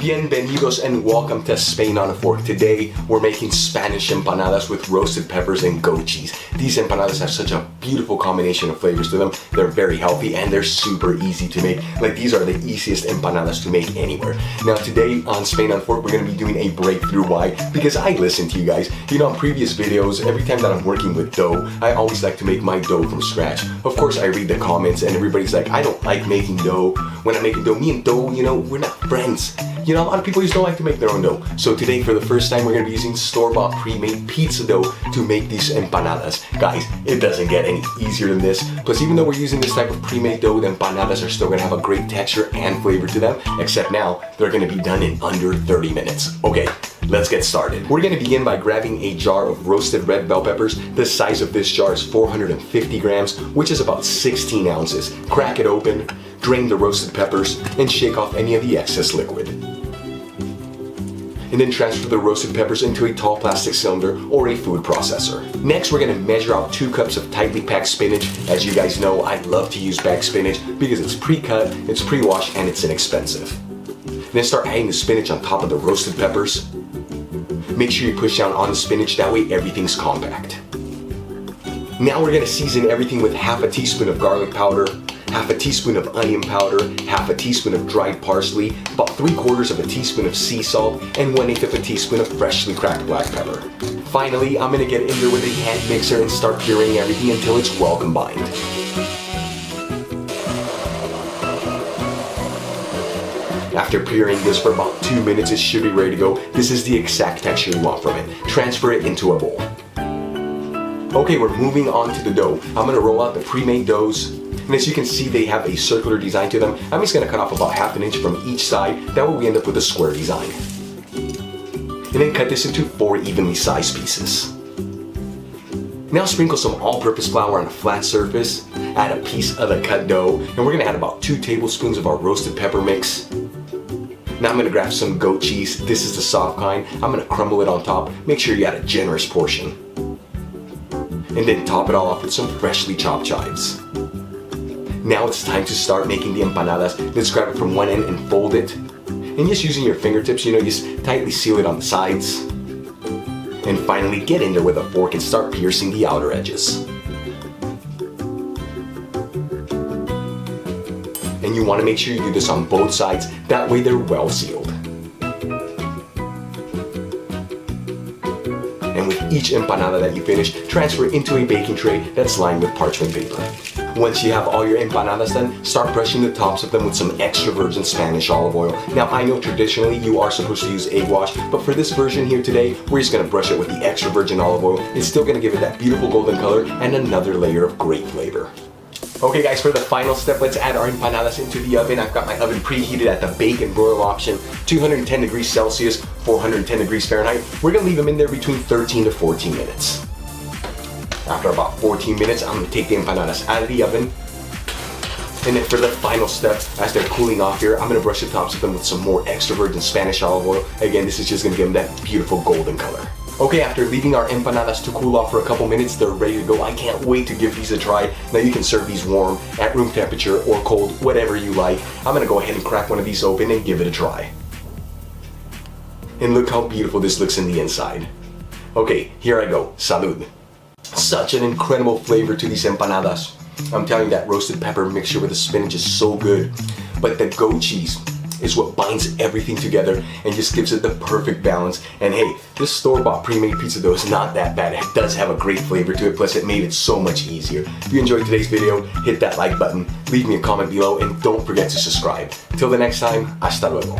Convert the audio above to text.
Bienvenidos and welcome to Spain on a Fork. Today we're making Spanish empanadas with roasted peppers and goat cheese. These empanadas have such a beautiful combination of flavors to them. They're very healthy and they're super easy to make. Like, these are the easiest empanadas to make anywhere. Now today on Spain on a Fork we're going to be doing a breakthrough. Why? Because I listen to you guys. You know, in previous videos, every time that I'm working with dough, I always like to make my dough from scratch. Of course I read the comments and everybody's like, I don't like making dough. When I'm making dough, me and dough, you know, we're not friends. You know, a lot of people just don't like to make their own dough. So today, for the first time, we're going to be using store-bought pre-made pizza dough to make these empanadas. Guys, it doesn't get any easier than this. Plus, even though we're using this type of pre-made dough, the empanadas are still going to have a great texture and flavor to them. Except now, they're going to be done in under 30 minutes. Okay, let's get started. We're going to begin by grabbing a jar of roasted red bell peppers. The size of this jar is 450 grams, which is about 16 ounces. Crack it open, drain the roasted peppers, and shake off any of the excess liquid. And then transfer the roasted peppers into a tall plastic cylinder or a food processor. Next, we're gonna measure out 2 cups of tightly packed spinach. As you guys know, I love to use bagged spinach because it's pre-cut, it's pre-washed, and it's inexpensive. Then start adding the spinach on top of the roasted peppers. Make sure you push down on the spinach, that way everything's compact. Now we're gonna season everything with half a teaspoon of garlic powder, half a teaspoon of onion powder, half a teaspoon of dried parsley, about 3/4 of a teaspoon of sea salt, and 1/8 of a teaspoon of freshly cracked black pepper. Finally, I'm gonna get in there with a hand mixer and start pureeing everything until it's well combined. After pureeing this for about 2 minutes, it should be ready to go. This is the exact texture you want from it. Transfer it into a bowl. Okay, we're moving on to the dough. I'm gonna roll out the pre-made doughs. And as you can see, they have a circular design to them. I'm just gonna cut off about 1/2 inch from each side. That way we end up with a square design. And then cut this into 4 evenly sized pieces. Now sprinkle some all-purpose flour on a flat surface. Add a piece of the cut dough. And we're gonna add about 2 tablespoons of our roasted pepper mix. Now I'm gonna grab some goat cheese. This is the soft kind. I'm gonna crumble it on top. Make sure you add a generous portion. And then top it all off with some freshly chopped chives. Now it's time to start making the empanadas. Let's grab it from one end and fold it. And just using your fingertips, you know, just tightly seal it on the sides. And finally get in there with a fork and start piercing the outer edges. And you want to make sure you do this on both sides, that way they're well sealed. And with each empanada that you finish, transfer it into a baking tray that's lined with parchment paper. Once you have all your empanadas done, start brushing the tops of them with some extra virgin Spanish olive oil. Now I know traditionally you are supposed to use egg wash, but for this version here today, we're just gonna brush it with the extra virgin olive oil. It's still gonna give it that beautiful golden color and another layer of great flavor. Okay guys, for the final step, let's add our empanadas into the oven. I've got my oven preheated at the bake and broil option, 210 degrees Celsius, 410 degrees Fahrenheit. We're gonna leave them in there between 13 to 14 minutes. After about 14 minutes, I'm gonna take the empanadas out of the oven. And then for the final step, as they're cooling off here, I'm gonna brush the tops of them with some more extra virgin Spanish olive oil. Again, this is just gonna give them that beautiful golden color. Okay, after leaving our empanadas to cool off for a couple minutes, they're ready to go. I can't wait to give these a try. Now you can serve these warm, at room temperature, or cold, whatever you like. I'm gonna go ahead and crack one of these open and give it a try. And look how beautiful this looks in the inside. Okay, here I go. Salud. Such an incredible flavor to these empanadas. I'm telling you, that roasted pepper mixture with the spinach is so good. But the goat cheese is what binds everything together and just gives it the perfect balance. And hey, this store-bought pre-made pizza dough is not that bad. It does have a great flavor to it, plus it made it so much easier. If you enjoyed today's video, hit that like button, leave me a comment below, and don't forget to subscribe. Till the next time, hasta luego.